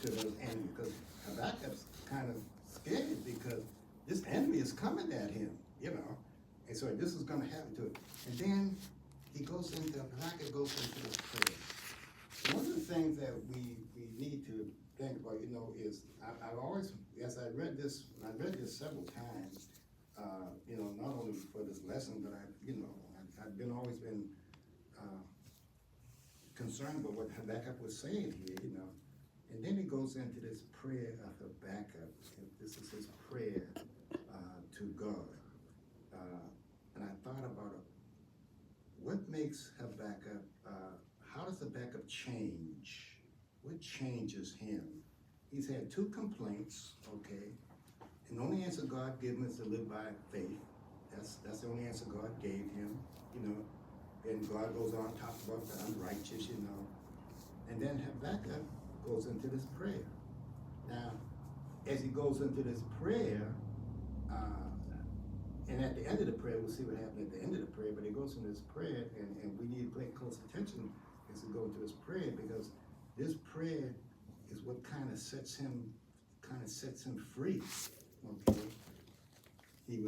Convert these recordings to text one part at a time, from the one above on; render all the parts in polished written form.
to those enemies, because Habakkuk's kind of scared because this enemy is coming at him, you know, and so this is going to happen to him. And then Habakkuk goes into this prayer. One of the things that we need to think about, you know, is I've always, as I read this several times, you know, not only for this lesson, but I've always been concerned about what Habakkuk was saying here, you know. And then he goes into this prayer of Habakkuk. This is his prayer to God. And I thought about what makes Habakkuk, how does Habakkuk change? What changes him? He's had two complaints, okay? And the only answer God gave him is to live by faith. That's the only answer God gave him, you know. Then God goes on to talk about the unrighteous, you know. And then Habakkuk goes into this prayer. Now, as he goes into this prayer, and at the end of the prayer, we'll see what happened at the end of the prayer, but he goes into this prayer, and we need to pay close attention as we go into this prayer, because this prayer is what kind of sets him free, okay? He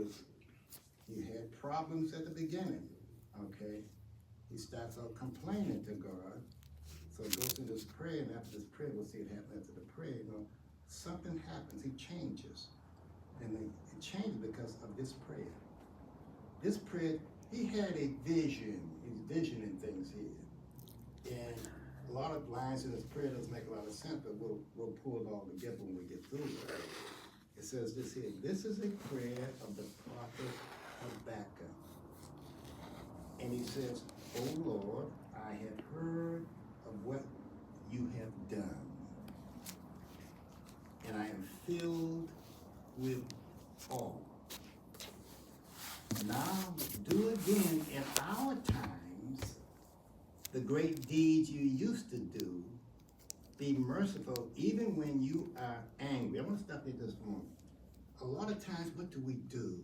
had problems at the beginning, okay? He starts out complaining to God. So he goes through this prayer, and after this prayer, we'll see what happens after the prayer, you know, something happens, he changes. And it changed because of this prayer. This prayer, he had a vision, he's visioning things here. And a lot of lines in this prayer doesn't make a lot of sense, but we'll pull it all together when we get through it. It says this here, this is a prayer of the prophet Habakkuk. And he says, "O Lord, I have heard of what you have done, and I am filled with awe. Now do again in our times the great deeds you used to do. Be merciful even when you are angry." I want to stop here just for a moment. A lot of times, what do we do?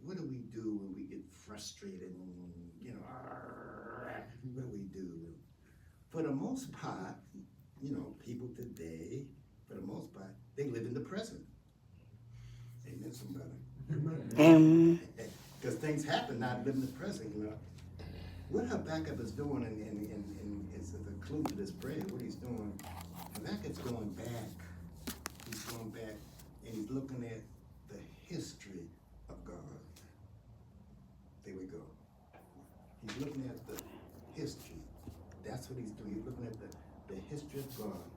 What do we do when we get frustrated and, you know, what do we do? For the most part, you know, people today, for the most part, they live in the present. Amen, somebody. Because things happen, not live in the present, you know. What Habakkuk is doing, and it's a clue to this prayer, what he's doing, Habakkuk's going back. He's going back, and he's looking at the history of God. There we go. He's looking at the history. That's what he's doing. He's looking at the history of God.